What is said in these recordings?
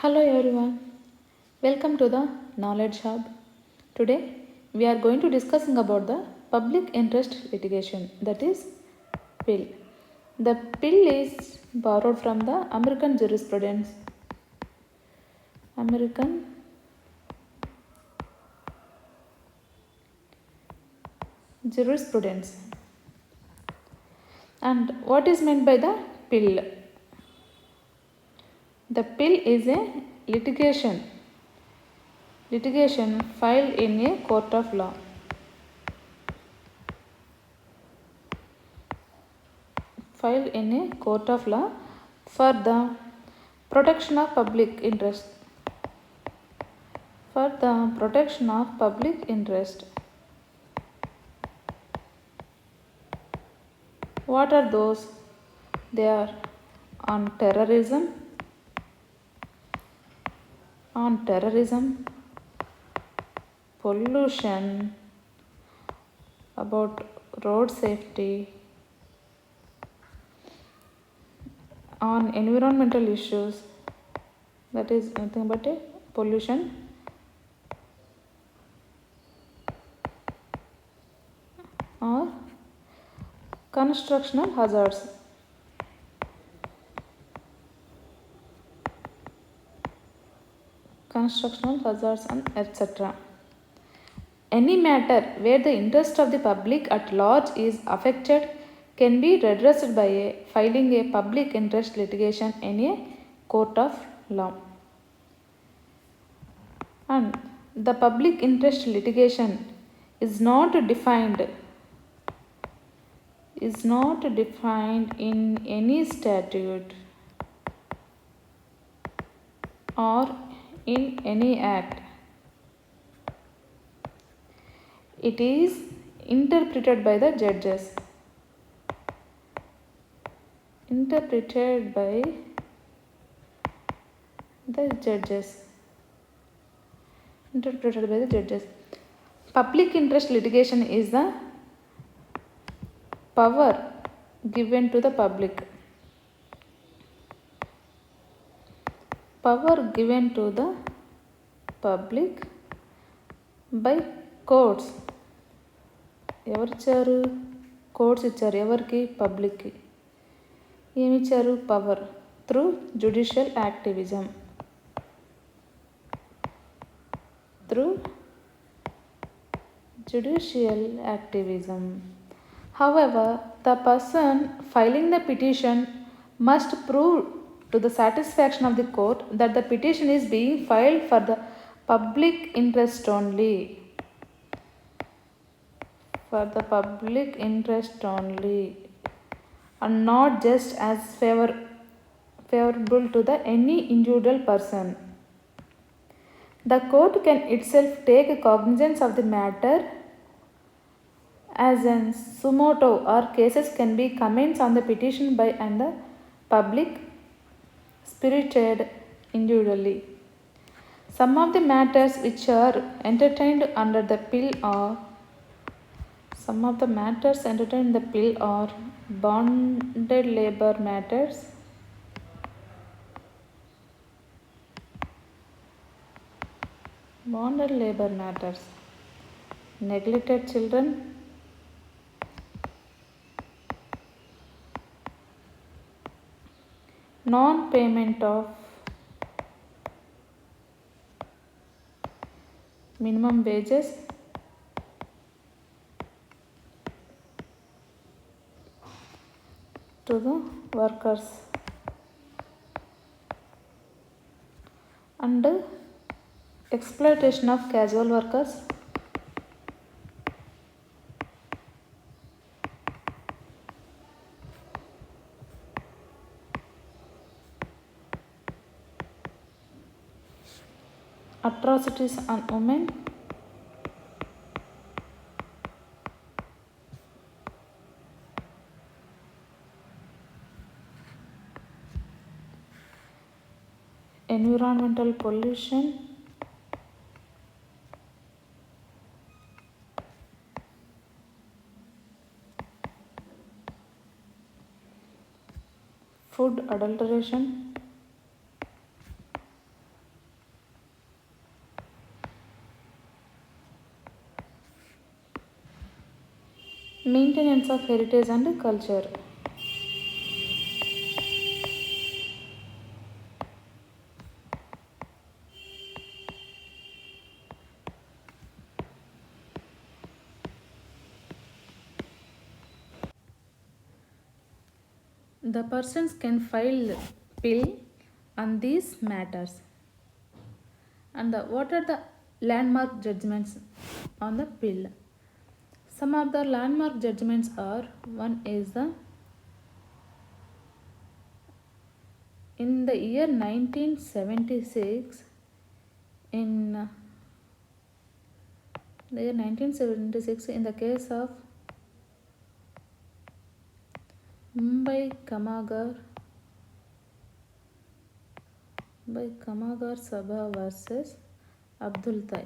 Hello everyone, welcome to the Knowledge Hub. Today we are going to discussing about the public interest litigation, that is PIL. The PIL is borrowed from the American jurisprudence. And what is meant by the PIL? The PIL is a litigation filed in a court of law. Filed in a court of law for the protection of public interest. For the protection of public interest. What are those? They are on terrorism, pollution, about road safety, on environmental issues, that is nothing but a pollution, or constructional hazards. And etc. Any matter where the interest of the public at large is affected can be redressed by filing a public interest litigation in a court of law. And the public interest litigation is not defined in any statute or in any act. It is interpreted by the judges. Public interest litigation is the power given to the public. By courts. ఎవరిచ్చారు? Courts ఇచ్చారు. ఎవరికి? పబ్లిక్కి. ఏమిచ్చారు? Power through judicial activism. However, the person filing the petition must prove to the satisfaction of the court that the petition is being filed for the public interest only. And not just as favorable to any individual person. The court can itself take cognizance of the matter as in sumoto, or cases can be comments on the petition by and the public spirited individually. Some of the matters which are entertained under the PIL are bonded labor matters, neglected children, non-payment of minimum wages, to the workers, and exploitation of casual workers, atrocities on women, environmental pollution, food adulteration, Maintenance of heritage and culture. The persons can file PIL on these matters. And what are the landmark judgments on the PIL? Some of the landmark judgments are: one is in the year 1976, in the year 1976, in the case of Mumbai Kamagar Sabha versus Abdul Tai.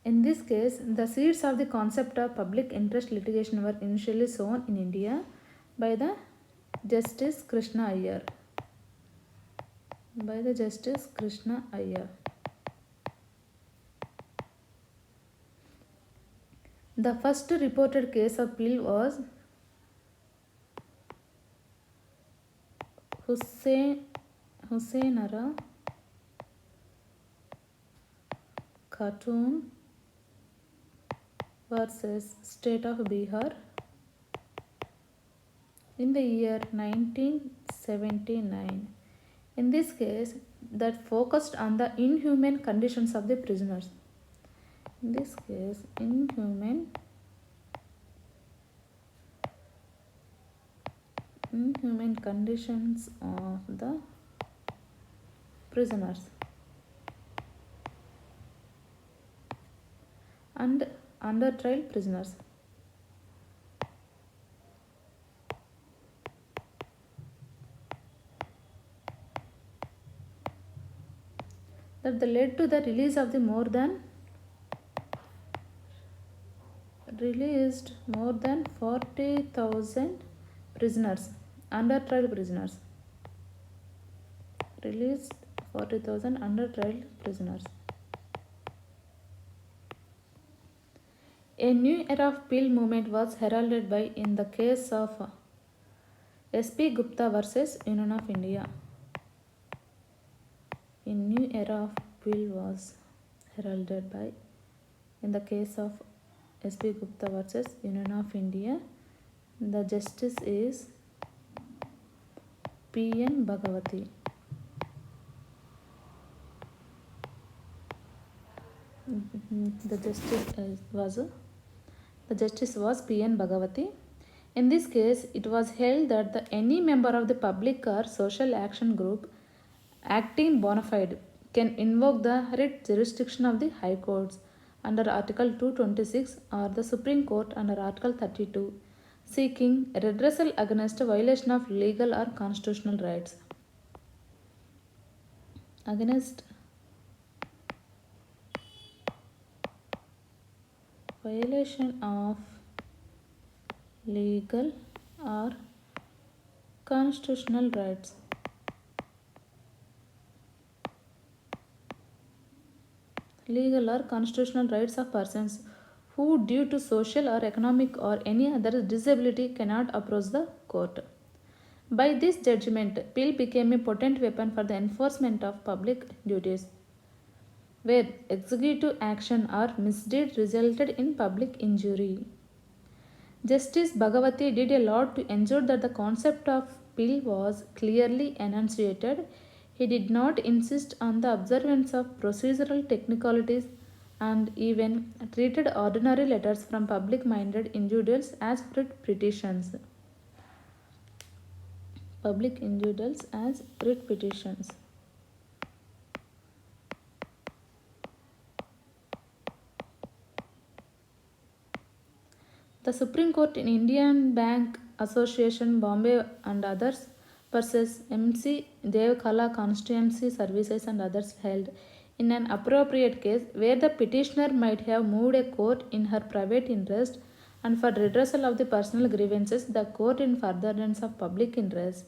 In this case, the seeds of the concept of public interest litigation were initially sown in India by the Justice Krishna Iyer. The first reported case of PIL was Hussainara Khatun versus State of Bihar in the year 1979. In this case, that focused on the inhumane conditions of the prisoners. In this case, inhumane conditions of the prisoners and under trial prisoners. That led to the release of the more than 40,000 prisoners, under trial prisoners. Released 40,000 under trial prisoners. A new era of PIL movement was heralded by in the case of S.P. Gupta versus Union of India. A new era of PIL was heralded by in the case of S.P. Gupta versus Union of India. The justice is P.N. Bhagavati. The justice was P.N. Bhagavati. In this case, it was held that any member of the public or social action group acting bona fide can invoke the writ jurisdiction of the High Courts under Article 226 or the Supreme Court under Article 32, seeking redressal against a violation of legal or constitutional rights. Against violation of legal or constitutional rights. Legal or constitutional rights of persons who, due to social or economic or any other disability, cannot approach the court. By this judgment, PIL became a potent weapon for the enforcement of public duties, where executive action or misdeed resulted in public injury. Justice Bhagavati did a lot to ensure that the concept of PIL was clearly enunciated. He did not insist on the observance of procedural technicalities and even treated ordinary letters from public-minded individuals as writ petitions. The Supreme Court in Indian Bank Association, Bombay and others versus MC Devkala Constituency Services and others held in an appropriate case where the petitioner might have moved a court in her private interest and for redressal of the personal grievances, the court in furtherance of public interest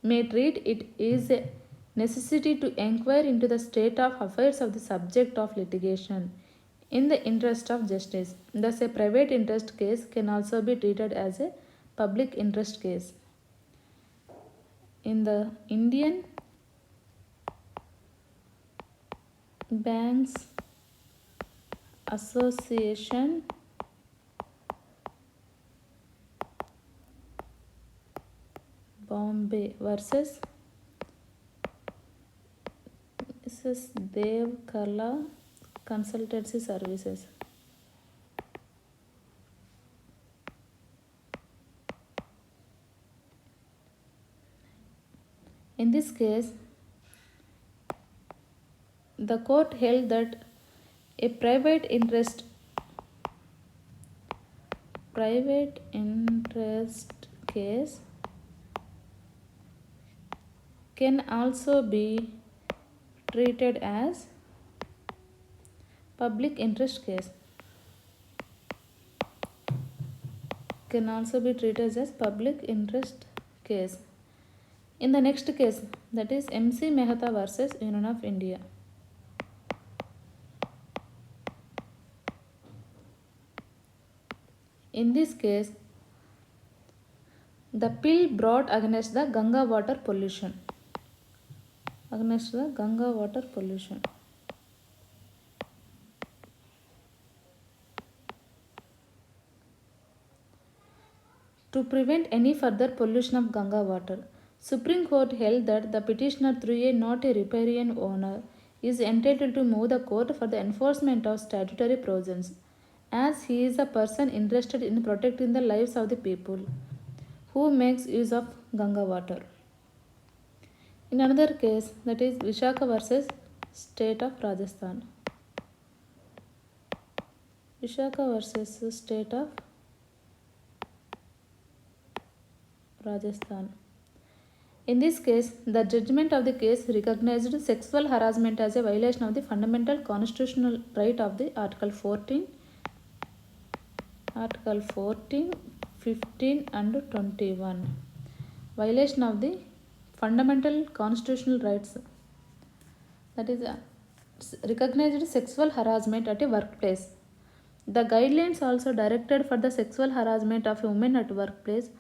may treat it as a necessity to inquire into the state of affairs of the subject of litigation. in the interest of justice. Thus, a private interest case can also be treated as a public interest case. In the Indian Banks Association Bombay versus Mrs. Dev Kala Consultancy Services. In this case, the court held that a private interest case can also be treated as public interest case. Can also be treated as public interest case. In the next case, that is MC Mehta versus Union of India. In this case, the PIL brought against the Ganga water pollution. To prevent any further pollution of Ganga water, Supreme Court held that the petitioner, through a not a riparian owner, is entitled to move the court for the enforcement of statutory provisions, as he is a person interested in protecting the lives of the people who makes use of Ganga water. In another case, that is Vishaka versus State of Rajasthan. Vishaka versus State of Rajasthan. In this case, the judgment of the case recognized sexual harassment as a violation of the fundamental constitutional right of the Article 14, 15 and 21. Violation of the fundamental constitutional rights, that is recognized sexual harassment at a workplace. The guidelines also directed for the sexual harassment of women at workplace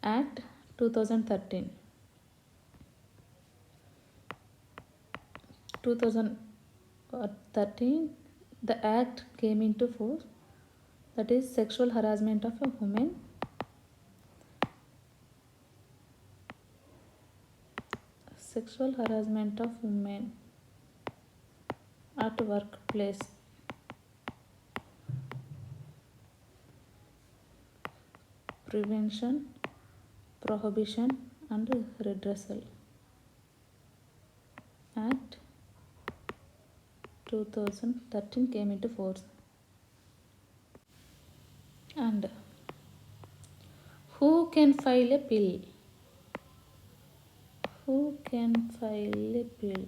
Act 2013. 2013, the act came into force, that is sexual harassment of a woman. Sexual harassment of women at workplace. Prevention, Prohibition and Redressal Act 2013 came into force. And who can file a PIL? Who can file a PIL?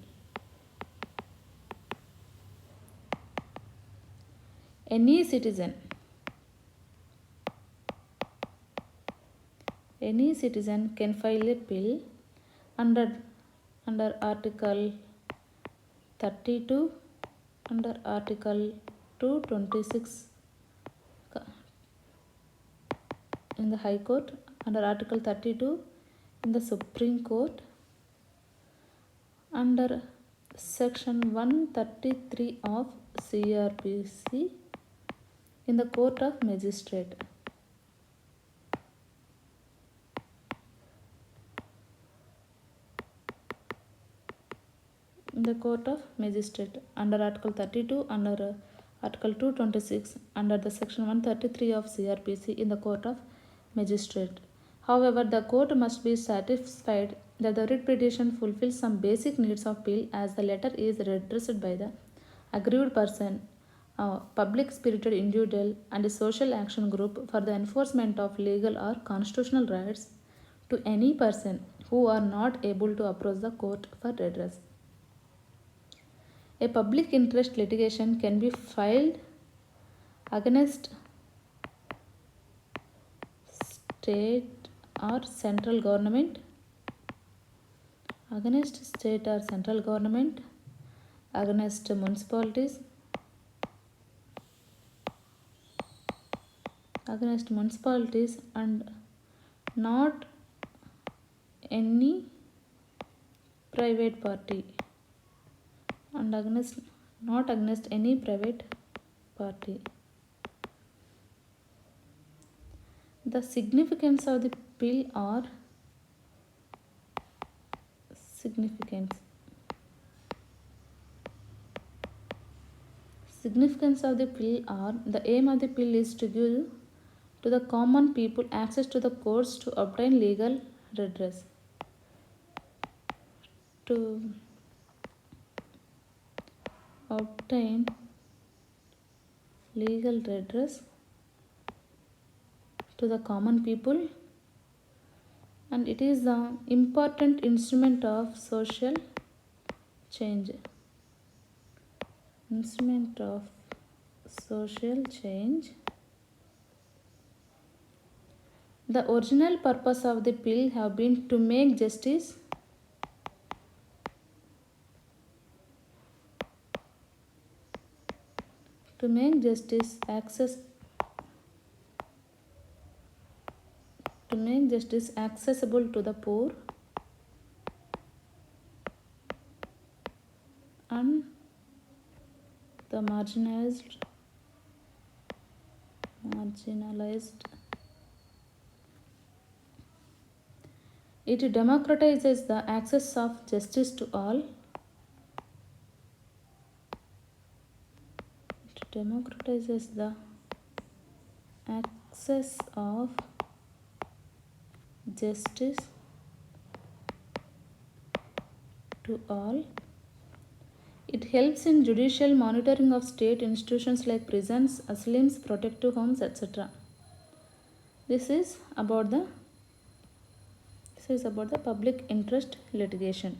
Any citizen. Any citizen can file a PIL under Article 32, under Article 226 in the High Court, under Article 32 in the Supreme Court, under Section 133 of CRPC in the Court of Magistrate. In the Court of Magistrate, under Article 32, under Article 226, under the Section 133 of CRPC in the Court of Magistrate. However, the court must be satisfied that the writ petition fulfills some basic needs of PIL, as the letter is redressed by the aggrieved person, a public spirited individual, and a social action group for the enforcement of legal or constitutional rights to any person who are not able to approach the court for redress. A public interest litigation can be filed against state or central government, against municipalities, against municipalities and not any private party, and against not against any private party. The significance of the PIL are significance. Significance of the PIL are the aim of the PIL is to give to the common people access to the courts to obtain legal redress. To obtain legal redress to the common people, and it is the important instrument of social change. Instrument of social change. The original purpose of the PIL have been to make justice accessible to the poor and the marginalized. It democratizes the access of justice to all. It democratizes the access of justice to all. It helps in judicial monitoring of state institutions like prisons, asylums, protective homes, etc. This is about the public interest litigation.